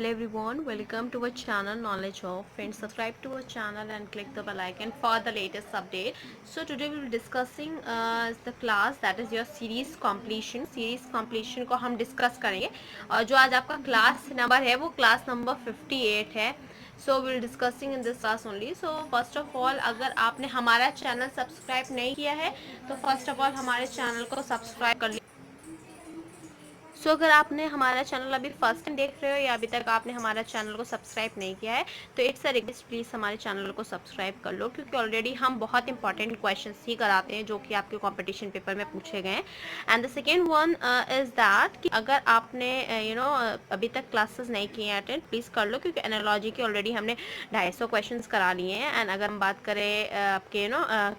Hello everyone, welcome to our channel Knowledge of. Friends, subscribe to our channel and click the bell icon for the latest update. So today we will be discussing the class that is your series completion. Series completion को हम discuss करेंगे और जो आज आपका class number है वो class number 58 है. So we will discussing in this class only. So first of all, अगर आपने हमारा channel subscribe नहीं किया है तो first of all हमारे channel को subscribe कर लीजिए. सो अगर आपने हमारा चैनल अभी फर्स्ट टाइम देख रहे हो या अभी तक आपने हमारा चैनल को सब्सक्राइब नहीं किया है तो इट्स अ रिक्वेस्ट, प्लीज़ हमारे चैनल को सब्सक्राइब कर लो, क्योंकि ऑलरेडी हम बहुत इंपॉर्टेंट क्वेश्चंस ही कराते हैं जो कि आपके कंपटीशन पेपर में पूछे गए हैं. And the second one is that कि अगर आपने अभी तक क्लासेस नहीं किए हैं अटेंड, प्लीज़ कर लो, क्योंकि एनालॉजी के ऑलरेडी हमने 250 क्वेश्चन करा लिए हैं. एंड अगर हम बात करें आपके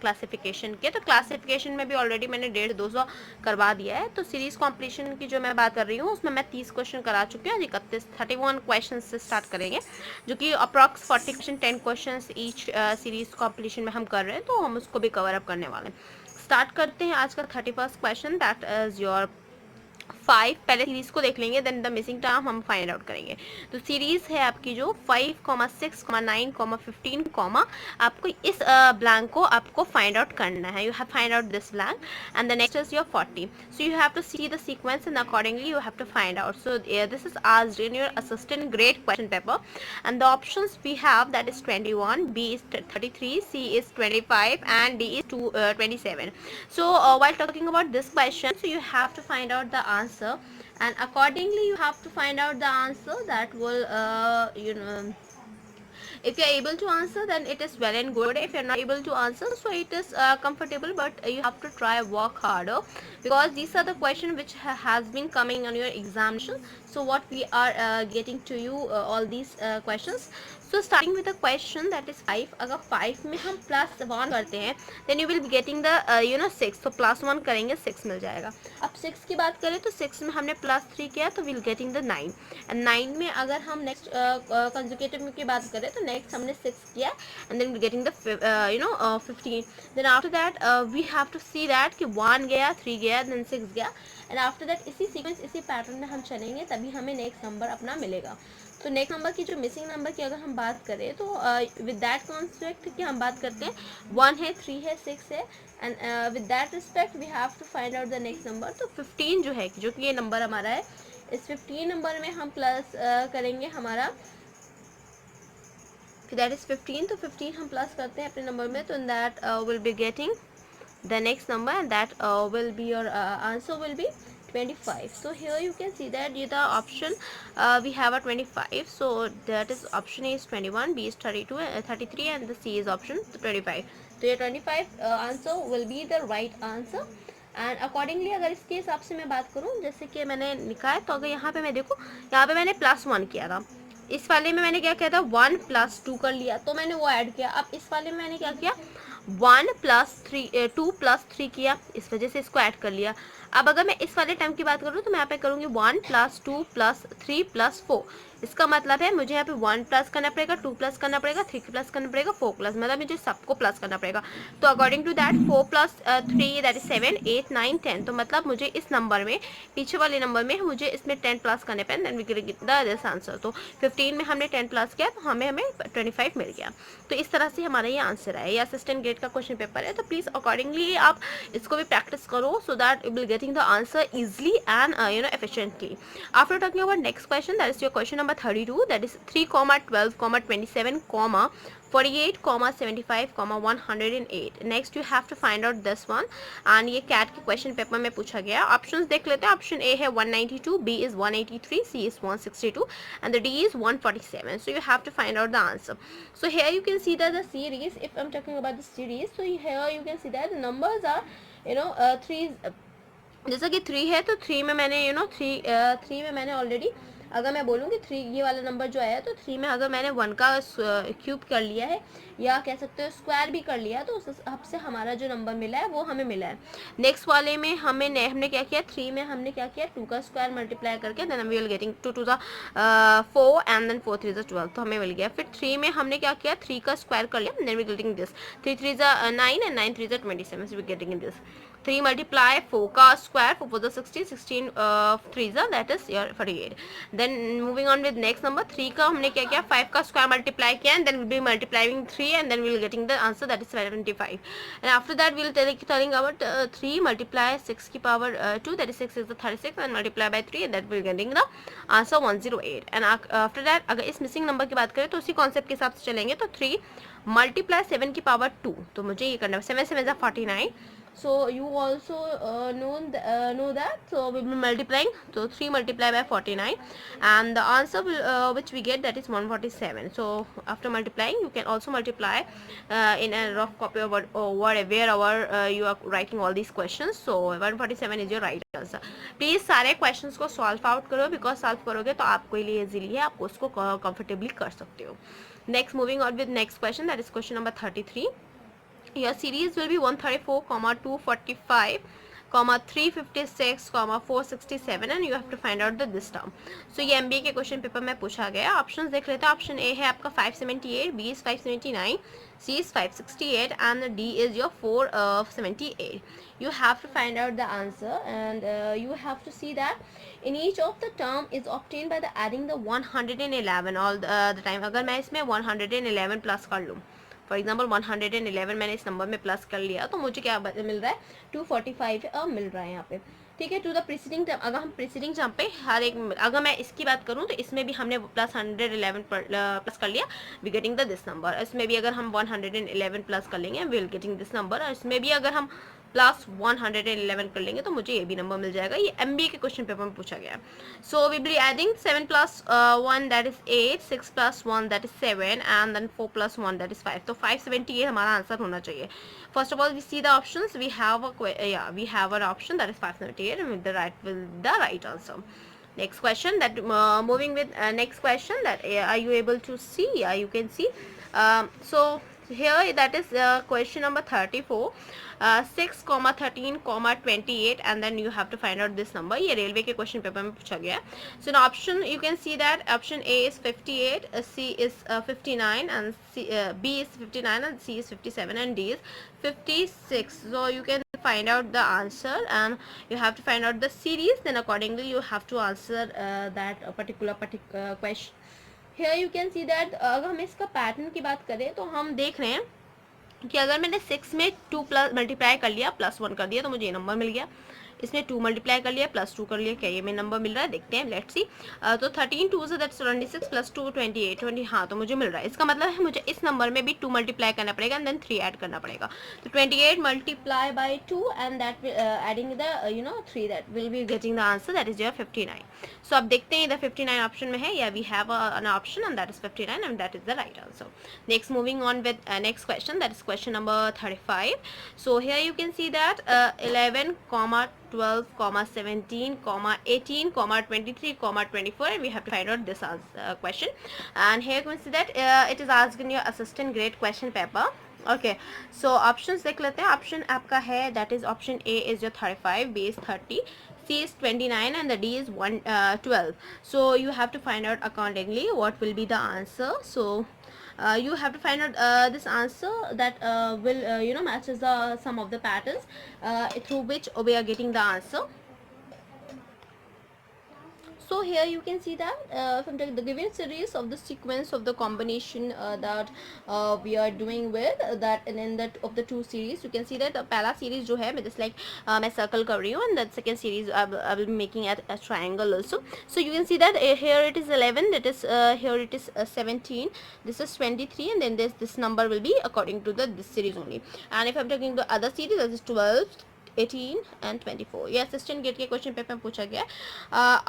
क्लासिफिकेशन के, तो क्लासिफिकेशन में भी ऑलरेडी मैंने 150-200 करवा दिया है. तो सीरीज कॉम्पिटिशन की जो मैं बात कर रही हूँ उसमें मैं 30 क्वेश्चन करा चुकी हूँ. 31 क्वेश्चन से स्टार्ट करेंगे, जो कि approx 40 question 10 question each series competition में हम कर रहे हैं, तो हम उसको भी कवर अप करने वाले हैं. स्टार्ट करते हैं आज का 31st question, that is your 5. पहले सीरीज को देख लेंगे, देन द मिसिंग टर्म हम फाइंड आउट करेंगे. तो सीरीज है आपकी जो 5, 6, 9, 15, आपको इस ब्लैंक को आपको फाइंड आउट करना है. You have find out this blank and the next is your 40. So you have to see the sequence and accordingly you have to find out. So this is asked in your assistant grade question paper and the options we have, that is 21, B is 33, C is 25 and D is 27. So while talking about this question, so you have to find out the answer and accordingly you have to find out the answer that will if you are able to answer, then it is well and good. If you are not able to answer, so it is comfortable, but you have to try work harder, because these are the questions which has been coming on your examination. So what we are getting to you all these questions. So starting with the question that is 5. अगर 5 में हम +1 करते हैं then you will be getting the 6. तो +1 करेंगे 6 मिल जाएगा. अब 6 की बात करें तो 6 में हमने +3 किया तो we'll getting the 9. एंड 9 में अगर हम नेक्स्ट कंसेक्यूटिव की बात करें तो नेक्स्ट हमने 6 किया and then we'll getting the 15. then after that we have to see that कि 1 गया, 3 गया, then 6 गया, एंड आफ्टर दैट इसी सीक्वेंस इसी पैटर्न में हम चलेंगे तभी हमें नेक्स्ट नंबर अपना मिलेगा. तो नेक्स्ट नंबर की जो मिसिंग नंबर की अगर हम बात करें तो विद दैट कॉन्सेप्ट की हम बात करते हैं 1 है, 3 है, 6 है, and with that respect we have to find out the next number. तो 15 जो है, जो कि ये नंबर हमारा है, इस 15 नंबर में हम प्लस करेंगे हमारा, दैट इज 15. तो 15 हम प्लस करते हैं अपने नंबर में, तो that will be getting the next number and that will be your answer will be 25. So here you can see that the option we have a 25. So that is option A is 21, B is 32, 33 and the C is option 25. So your 25 answer will be the right answer. And accordingly अगर इसके हिसाब से मैं बात करूँ, जैसे कि मैंने लिखा है, तो अगर यहाँ पे मैं देखूँ, यहाँ पे मैंने +1 किया था, इस वाले में मैंने क्या किया था 1 + 2 कर लिया, तो मैंने वो ऐड किया. अब इस वाले में मैंने क्या किया 1 + 3 2 + 3 किया, इस वजह से इसको ऐड कर लिया. अब अगर मैं इस वाले टाइम की बात करूँ तो मैं यहाँ पे करूँगी 1 + 2 + 3 + 4. इसका मतलब है मुझे यहाँ पे 1 प्लस करना पड़ेगा, 2 प्लस करना पड़ेगा, 3 प्लस करना पड़ेगा, 4 प्लस, मतलब मुझे सबको प्लस करना पड़ेगा. तो according to that 4 + 3 that is 7, 8, 9, 10. तो मतलब मुझे इस नंबर में, पीछे वाले नंबर में मुझे इसमें 10 प्लस करने पे then we get the this answer. तो 15 में हमने 10 प्लस किया तो हमें 25 मिल गया. तो इस तरह से हमारा ये आंसर है. ये असिस्टेंट ग्रेड का क्वेश्चन पेपर है, तो प्लीज़ अकॉर्डिंगली आप इसको भी प्रैक्टिस करो, so that you will getting the answer easily and efficiently. After talking about next question, that is your question number 32, that is 3, 12, 27, 48, 75, 108. Next you have to find out this one, and ये CAT के question paper में पूछा गया. Options देख लेते हैं. Option A है 192, B is 183, C is 162 and the D is 147. So you have to find out the answer. So here you can see that the series, if I'm talking about the series, so here you can see that the numbers are 3, जैसा कि 3 है तो 3 में मैंने 3 में मैंने already, अगर मैं बोलूँ कि 3 ये वाला नंबर जो आया, तो 3 में अगर मैंने 1 का क्यूब कर लिया है, या कह सकते हो स्क्वायर भी कर लिया, तो उस हिसाब से हमारा जो नंबर मिला है वो हमें मिला है. नेक्स्ट वाले में हमने क्या किया, 3 में हमने क्या किया, 2 का स्क्वायर मल्टीप्लाई करके then we will getting 2 to the 4 and then 4 3 12, तो हमें मिल गया. फिर 3 में हमने क्या किया, 3 का स्क्वायर कर लिया, then we getting this 3 3 9 and 9 3 27, so we getting this. 3 multiply 4 का square, 4 4 the 16, 16 3 that is your 48. Then moving on with next number 3 का हमने क्या किया, 5 का square multiply किया, and then we'll be multiplying 3 and then we'll getting the answer that is 75. And after that we'll telling about 3 multiply 6 की power 2, that is 6 is the 36, and multiply by 3 and that will getting the answer 108. And after that अगर इस missing number की बात करें तो उसी concept के हिसाब से चलेंगे, तो 3 multiply 7 की power 2, तो मुझे ये करना है 7 7 is 49. So you also know that, so we will be multiplying, so 3 multiply by 49 and the answer will, which we get, that is 147. So after multiplying you can also multiply in a rough copy of wherever you are writing all these questions. So 147 is your right answer. Please सारे questions को solve out करो, because solve करोगे तो आपको लिए easily है, आप उसको comfortably कर सकते हो. Next, moving on with next question, that is question number 33. Your series will be 134, 245, 356, 467 and you have to find out the this term. So ये MBA के क्वेश्चन पेपर में पूछा गया. ऑप्शंस देख लेते हैं. ऑप्शन ए है आपका 578, B is 579, C is 568 and D is your 478. You have to find out the answer and you have to see that in each of the term is obtained by the adding the 111 all the time. अगर मैं इसमें 111 plus कर लूँ, for example 111 मैंने इस number में plus कर लिया, तो मुझे क्या मिल रहा है, 245 मिल रहा है यहाँ पे. ठीक है, टू द प्रीसीडिंग टर्म, अगर हम प्रीसीडिंग टर्म पे हर एक, अगर मैं इसकी बात करूँ तो इसमें भी हमने प्लस 111 प्लस कर लिया, we getting the this number. इसमें भी अगर हम 111 प्लस कर लेंगे, we will getting this number. और इसमें भी अगर हम प्लस 111 कर लेंगे तो मुझे ये भी नंबर मिल जाएगा. ये MBA के क्वेश्चन पेपर में पूछा गया. So we be adding 7 plus 1 that is 8, 6 plus 1 that is 7 and then 4 plus 1 that is 5. तो 578 हमारा आंसर होना चाहिए. First of all we see the options, we have an option that is 578 and with the right answer. Next question, that moving with next question, that are you able to see? You can see. So here that is question number 34. 6, 13, 28 and then you have to find out this number. ये railway के question paper में पूछा गया है. So in option you can see that option A is 58, C is 59 and B is 59 and C is 57 and D is 56. So you can find out the answer and you have to find out the series, then accordingly you have to answer that particular question. Here you can see that अगर हम इसका pattern की बात करें तो हम देख रहे हैं कि अगर मैंने 6 में 2 प्लस मल्टीप्लाई कर लिया, प्लस 1 कर दिया, तो मुझे ये नंबर मिल गया. इसमें 2 मल्टीप्लाई कर लिया, प्लस 2 कर लिया, क्या ये में नंबर मिल रहा है, देखते हैं, लेट्स सी. तो 13 2 से दैट्स 26 प्लस 2 28 20, हाँ तो मुझे मिल रहा है. इसका मतलब है मुझे इस नंबर में भी 2 मल्टीप्लाई करना पड़ेगा एंड देन 3 ऐड करना पड़ेगा. तो 28 multiply by 2 and that adding the 3 that will be getting the answer, that is your 59. सो अब देखते हैं इधर 59 ऑप्शन में है, या we have an option and that is 59 and that is the right answer. Next, moving on with next question, that is question number 35. So here you can see that 11, 12, 17, 18, 23, 24 and we have to find out this question. And here you can see that it is asked in your assistant grade question paper. Okay, so options देख लेते हैं. Option आपका है that is option A is your 35, B is 30, C is 29 and the D is 12. So you have to find out accordingly what will be the answer. So you have to find out this answer that will matches the some of the patterns through which we are getting the answer. So here you can see that from the given series of the sequence of the combination that we are doing with that, and in that of the two series you can see that पहला series जो है मैं just like मैं circle कर रही हूँ, and that second series I will be making at a triangle also. So you can see that here it is 11, that is here it is 17, this is 23 and then this number will be according to this series only. And if I'm talking the other series, that is 12, 18 and 24. ये assistant gate के question paper में पूछा गया है.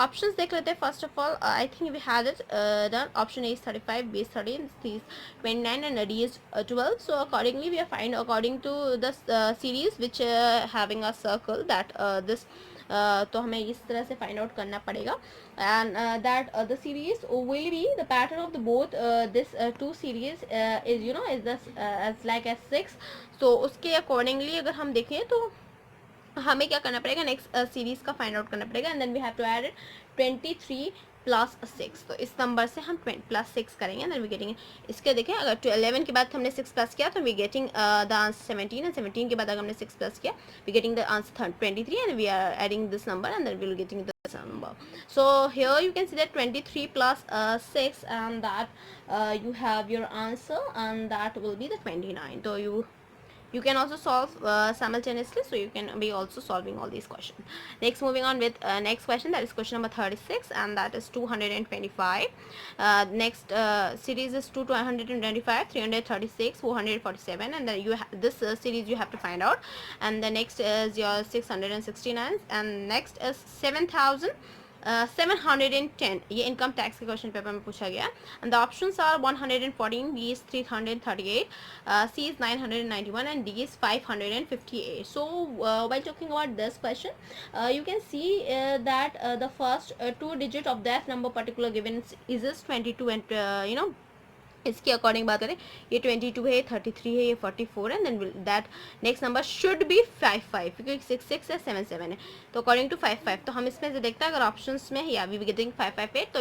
Options देख लेते हैं. First of all I think we had it done. Option A is 35, B is 13, C is 29 and D is 12. So accordingly we are find according to the series which having a circle that this. तो हमें इस तरह से find out करना पड़ेगा. And that the series will be the pattern of the both this two series is is thus as like as 6. तो उसके accordingly अगर हम देखें तो हमें क्या करना पड़ेगा, नेक्स्ट सीरीज का फाइंड आउट करना पड़ेगा. And then we have to add 23 plus 6, तो इस नंबर से हम प्लस 6 करेंगे, देन वी गेटिंग, इसके देखें अगर 11 के बाद हमने 6 प्लस किया तो we getting the answer 17, and 17 के बाद अगर हमने 6 प्लस किया we getting the answer 23, and we are adding this number and then we will getting this number. So here you can see that 23 plus 6, and that you have your answer, and that will be the 29. So you can also solve simultaneously, so you can be also solving all these questions. Next, moving on with next question, that is question number 36, and that is 225. Next series is 225, 336, 447, and then this series you have to find out. And the next is your 669, and next is 710, ये income tax के question paper में पूछा गया. And the options are 114, B is 338, C is 991, and D is 558. सो while talking about this question, you can see that the first two digit of that number particular given is 22, and इसके according बात करें, ये 22 है, 33 है, ये 44 है, then that next number should be 55, क्योंकि 66 है, 77 है, तो अकॉर्डिंग टू 55. तो हम इसमें से देखते हैं अगर ऑप्शंस में या वी गेटिंग 558, तो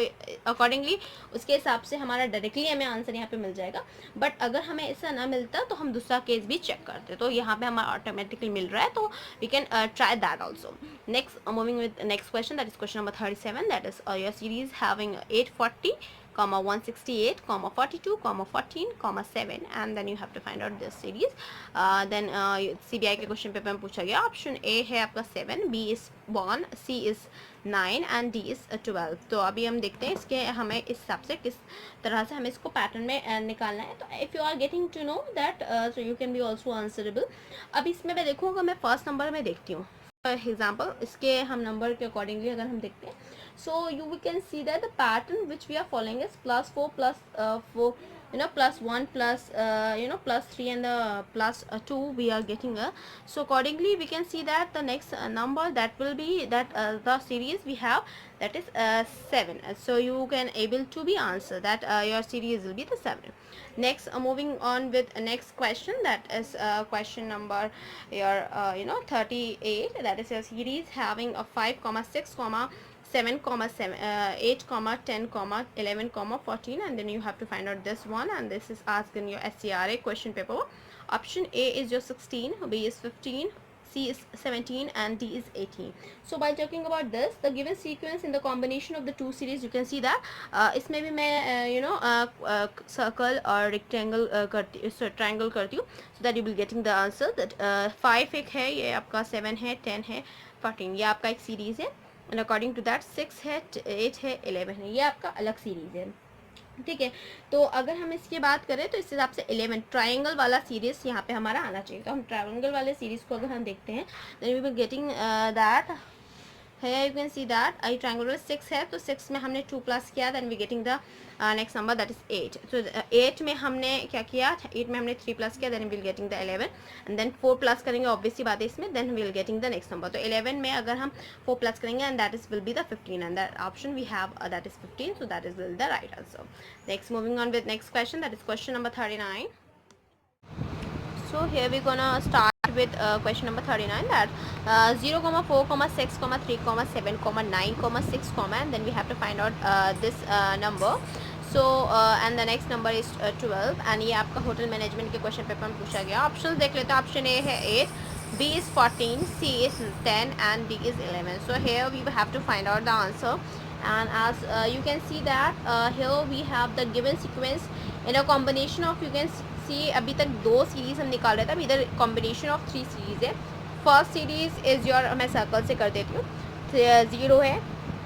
अकॉर्डिंगली उसके हिसाब से हमारा डायरेक्टली हमें आंसर यहाँ पे मिल जाएगा. बट अगर हमें ऐसा ना मिलता तो हम दूसरा केस भी चेक करते, तो यहाँ पे हमारा ऑटोमेटिकली मिल रहा है, तो we can try that also. Next, moving with next question, that is question number 37, that is your series having 840, 168, 42, 14, 7, and then you have to find out this series. Then CBI के question paper में पूछा गया, option A है आपका 7, B is 1, C is 9, and D is 12. तो अभी हम देखते हैं इसके हमें इस हिसाब से किस तरह से हमें इसको पैटर्न में निकालना है. तो if you are getting to know that, so you can be also answerable. अब इसमें मैं देखूँगा, मैं फर्स्ट नंबर में देखती हूँ फॉर एग्जाम्पल, इसके हम नंबर के अकॉर्डिंगली अगर हम देखते हैं, so you can see that the pattern which we are following is plus 4 plus 4, plus 1 plus plus 3, and the plus 2 we are getting so accordingly we can see that the next number that will be that the series we have, that is 7. So you can able to be answer that your series will be the 7. Next, moving on with next question, that is question number your 38, that is your series having a 5, 6, 7, 8, 10, 11, 14, and then you have to find out this one, and this is asked in your SCRA question paper. Option A is your 16, B is 15, C is 17, and D is 18. So by talking about this, the given sequence in the combination of the two series, you can see that इसमें भी मैं circle और rectangle triangle करती हूँ, so that you will getting the answer that 5 एक है, ये आपका 7 है, 10 है, 14, ये आपका एक सीरीज है, एंड अकॉर्डिंग टू दैट 6 है, 8 है, 11 है, ये आपका अलग सीरीज है. ठीक है, तो अगर हम इसकी बात करें तो इस हिसाब से 11 ट्रायंगल वाला सीरीज यहाँ पे हमारा आना चाहिए. तो हम ट्रायंगल वाले सीरीज को अगर हम देखते हैं, then we will getting that है, you can see that I triangle 6 है, तो 6 में हमने 2 प्लस किया, then we getting the next number that is 8. तो 8 में हमने क्या किया, 8 में हमने 3 प्लस किया, then we will getting the 11, and then 4 plus करेंगे, ऑब्वियसली बात है इसमें, then we will getting the next number. तो 11 में अगर हम 4 प्लस करेंगे, and that is will be the 15, and that option we have that is 15, so that is will the right answer. Next, moving on with next question, that is question number 39. So here we're gonna start with question number 39, that 0, 4, 6, 3, 7, 9, 6, and then we have to find out this number. So and the next number is 12, and ये आपका hotel management के question paper में पूछा गया. Option देख लेते हैं. Option A है 8, B is 14, C is 10, and D is 11. So here we have to find out the answer, and as you can see that here we have the given sequence in a combination of, you can see अभी तक 2 series हम निकाल रहे थे, अभी इधर combination of 3 series है. First series is your, मैं सर्कल से कर देती हूँ, 0 है,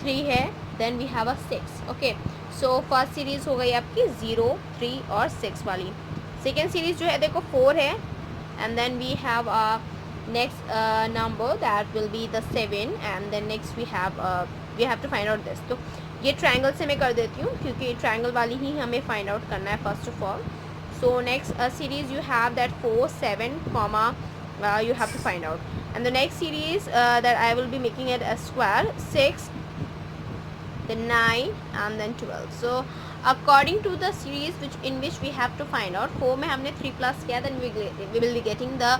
3 है, then we have a 6. Okay, so first series हो गई आपकी 0, 3 और 6 वाली. सेकेंड सीरीज जो है देखो 4 है, and then we have next number that will be the 7, and then next we have to find out this. तो ये ट्रायंगल से मैं कर देती हूँ, क्योंकि ट्रायंगल वाली ही हमें फाइंड आउट करना है first of all. So next series you have that 4, 7, you have to find out, and the next series that I will be making it a square, 6, then 9, and then 12. So according to the series which in which we have to find out. 4 में हमने 3 plus किया, then we will be getting the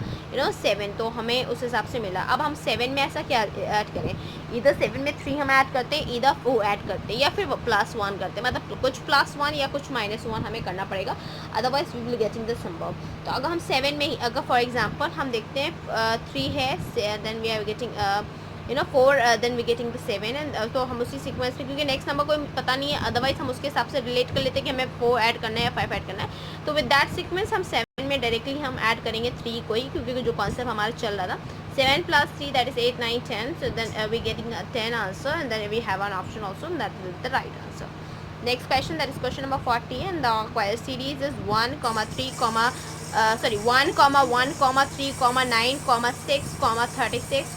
7. तो हमें उस हिसाब से मिला. अब हम 7 में ऐसा क्या ऐड करें, इधर 7 में 3 हम ऐड करते हैं, इधर 4 ऐड करते हैं, या फिर +1 करते हैं. मतलब कुछ +1 या कुछ -1 हमें करना पड़ेगा, otherwise we will getting the number. तो अगर हम 7 में ही, अगर फॉर एग्जांपल हम देखते हैं 3 है, then we are getting 4, then we getting the 7. And तो हम उसी सीक्वेंस में, क्योंकि नेक्स्ट नंबर कोई पता नहीं है, अदरवाइज हम उसके हिसाब से रिलेट कर लेते हैं कि हमें 4 ऐड करना है या 5 ऐड करना है. तो विद दैट सीक्वेंस हम 7 में डायरेक्टली हम ऐड करेंगे 3 को ही, क्योंकि जो कॉन्सेप्ट हमारा चल रहा था 7 + 3 that is 8, 9, 10. So then we getting a 10 answer, and then we have an option also, and that will be the right answer. Next question, that is question number 40, and the required series is 1, 3, 1, 1, 3, 9, 6, 36,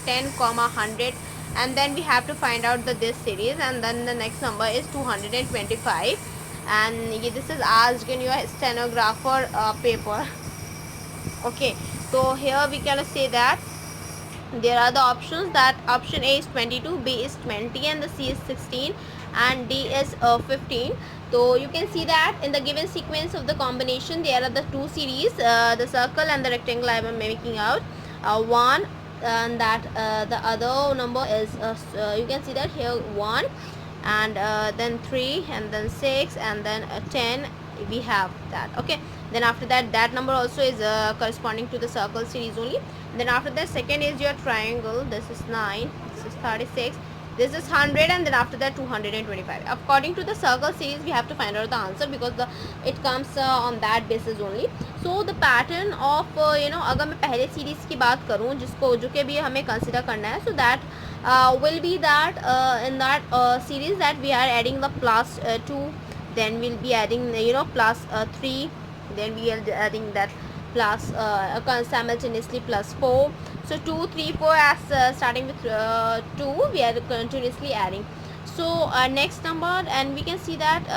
10, 100, and then we have to find out this series, and then the next number is 225, and this is asked in your stenographer paper. Okay, so here we can say that there are the options, that option A is 22, B is 20, and the C is 16, and D is 15. So you can see that in the given sequence of the combination there are the two series, the circle and the rectangle I am making out. 1, and that the other number is you can see that here 1, and then 3, and then 6, and then 10 we have that. Okay, then after that, that number also is corresponding to the circle series only. Then after that, second is your triangle, this is 9, this is 36, this is 100, and then after that 225. According to the circle series we have to find out the answer, because it comes on that basis only. So the pattern of अगर मैं पहले series की बात करूँ जिसको जो कि भी हमें कंसिडर करना है, so that will be that in that series that we are adding the +2, then we'll be adding +3, then we are adding that plus simultaneously +4. So 2, 3, 4, as starting with 2 we are continuously adding. So next number, and we can see that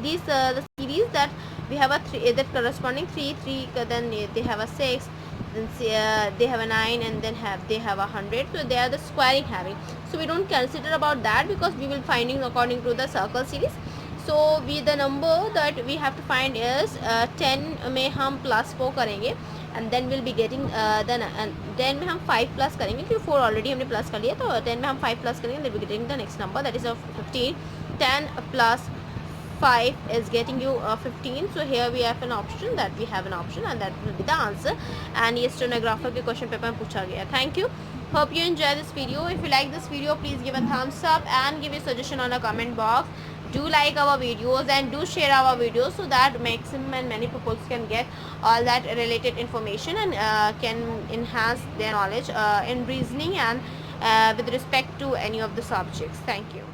these the series that we have a 3, that corresponding 3, then they have a 6, then they have a 9, and then they have a 100. So they are the squaring having, so we don't consider about that, because we will finding according to the circle series. So the number that we have to find is 10 में हम +4 करेंगे, and then we'll be getting then 10 में हम 5 plus करेंगे, क्योंकि 4 already हमने plus कर लिया, तो 10 में हम 5 प्लस करेंगे, then we'll be getting the next number, that is 15. 10 + 5 is getting you 15. So here we have an option, that we have an option, and that will be the answer. And ये stenographer के question paper में पूछा गया. Thank you. Hope you enjoy this video. If you like this video, please give a thumbs up and give a suggestion on the comment box. Do like our videos and do share our videos, so that maximum and many people can get all that related information, and can enhance their knowledge in reasoning and with respect to any of the subjects. Thank you.